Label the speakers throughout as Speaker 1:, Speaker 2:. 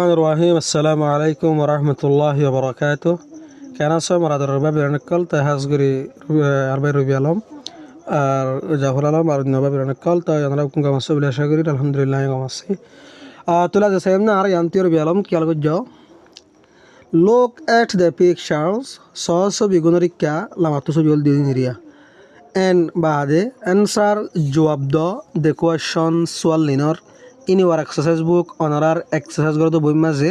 Speaker 1: الرحيم السلام عليكم ورحمة الله وبركاته. كان أصلا مراد الرباب يرنقل تهزغري أربع ربيالهم جاهل الله مراد النباب يرنقل ينربكم كما سبلا شاكرين الحمد لله كما سي تلا جسيمنا أرى ينتي ربيالهم كيالك جو. Look at the pictures. So begunarika lamato so biol diniria. And bade answer jawab do the question swal linor in your exercise book honorar exercise goro to boi maze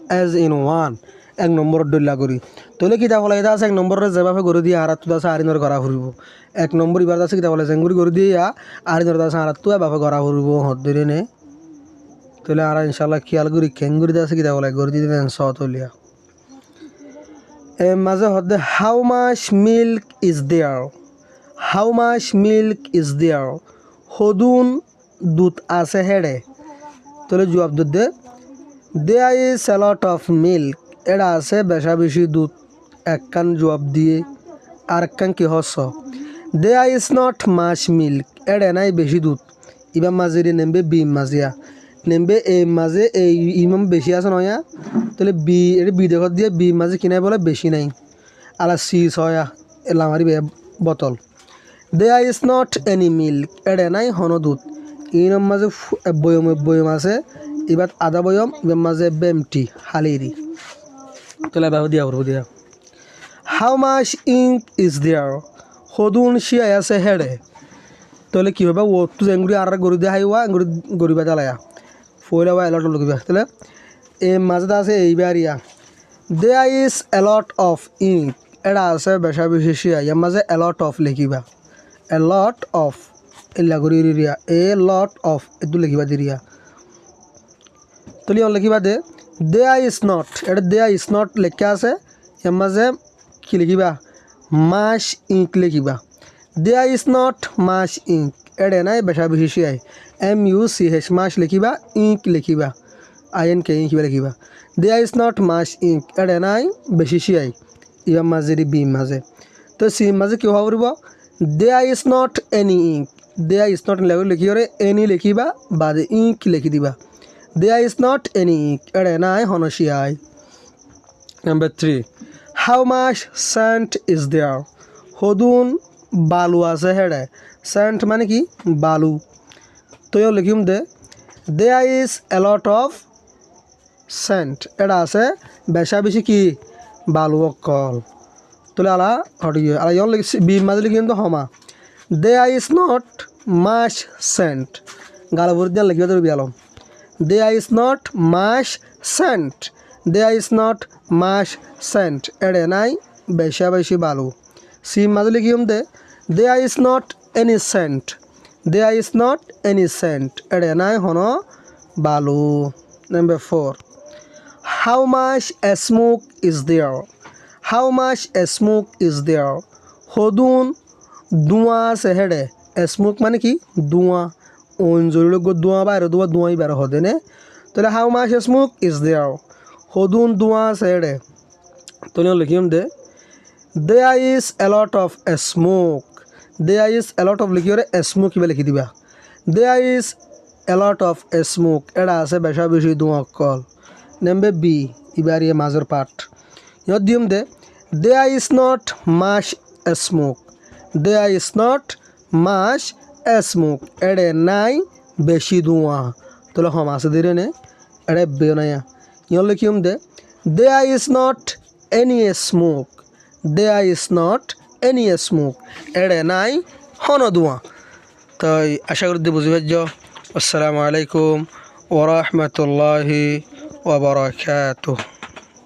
Speaker 1: as in one এক নম্বর দল্লা করি তোলে কিতা বলে এটা আছে এক নম্বরের যেভাবে গরু দিয়ে আর তুই আছে আরিনর করা ফুরিব এক নম্বর ইবার আছে কিতা বলে জেঙ্গুরি গরু দিয়ে আরিনর আছে আর তুই এভাবে করা ফুরিব হদ ধরে নে তোলে আর ইনশাআল্লাহ খেয়াল করি কেঙ্গুরি আছে কিতা বলে গরু দিয়ে দেন সতলিয়া মাঝে হদে how much milk is there how much milk is there হদুন দুধ আছে হেডে তোলে জবাব দে there is a lot of milk এটা আছে বেশা বেশি দুধ এক কান জবাব দিয়ে আর কান কি হস there is not much milk এটা নাই বেশি দুধ ইবা মাঝে নেমবে বি মাঝিয়া নেমবে এই মাঝে এই ইমাম বেশি আছে নয়া তাহলে বি এটা বি দেখত দিয়ে বি মাঝে কিনাই বলে বেশি নাই আলা সি ছয়া লামারি বোতল there is not any milk এটা নাই হন দুধ ইনম মাঝে বয়ম আছে এবার আধা বয়ম এবার মাঝে বেমটি হালিরি তাহলে বাবু দিয়া করবো দিয়া how much ink is there সদুন শিয়াই আছে হেডে তাহলে কি হবে ও তো এঙ্গুরি আর গরু দিয়ে হাইওয়া এঙ্গুরি গরিবা জ্বালায়া ফয়লা বা এলট লগিবা তাহলে এই মাঝে আছে এইবার ইয়া there is a lot of ink এটা আছে বেশা বেশি শিয়া ইয়ার মাঝে এলট অফ লিখিবা এলট অফ এলা গরি রিয়া এ লট অফ এদু লিখিবা দিরিয়া তাহলে লিখিবা দে দেয়ার ইজ নট এটা দেয়ার ইজ নট লেখা আছে ইয়ার মাঝে কি লিখিবা মাস ইঙ্ক লিখিবা there is not much ink এটা নাই বেশা বেশি শিয়াই MUCH মাস লিখিবা ইঙ্ক লিখিবা INK ইঙ্ক লিখিবা there is not much ink এটা নাই বেশি শিয়াই ইয়ার মাঝে বি মাঝে তো সি মাঝে কি হব there is not any ink there is not লিখিরে এনি লিখিবা বাদে ইঙ্ক লিখি দিবা there is not any ink এটা নাই হনশিয়াই number 3 how much sand is there হদুন বালু আছে হেডে স্যান্ড মানে কি বালু তো লিখিম দে there is a lot of sand এটা আছে বেশা বেশি কি বালু অকল তোলে আলা হটিয়ে আলা ইয়ন লিখি বি মাঝে লিখিম তো হমা there is not much sand গালবুর দিয়ে লিখিবা তো বিয়ালম there is not much sand there is not much sand এড়ে নাই বেশা বেশি বালু সি মাঝে লিখিম দে there is not any sand there is not any sand এড়ে নাই হন বালু number 4 how much a smoke is there how much a smoke is there হদুন ধোঁয়া আছে হেডে স্মোক মানে কি ধোঁয়া অঞ্জলি ধোঁয়া বাইরে ধোঁয়াই বের হদে নে তাহলে how much a smoke is there হদুন ধোঁয়া আছে হেডে তাহলে লিখিম দে there is a lot of a smoke there is a lot of লিখিরে স্মোক কিবা লিখি দিবা there is a lot of a smoke এটা আছে বেশা বেশি ধোঁয়া কল নেমবে বি এবার ইয়ে মাজর পার্ট ইয়ত দিম দে there is not much a smoke there is not much a smoke এড়ে নাই বেশি ধোঁয়া তোলে হম আছে দিরে নে এড়ে বে নাইয়া ইয়ত লিখিম দে there is not any smoke there is not any smoke এড়ে নাই হন ধোঁয়া তাই আশা করি বুঝি পাইছ আসসালামু আলাইকুম ওয়া রাহমাতুল্লাহি ওয়া বারাকাতুহু।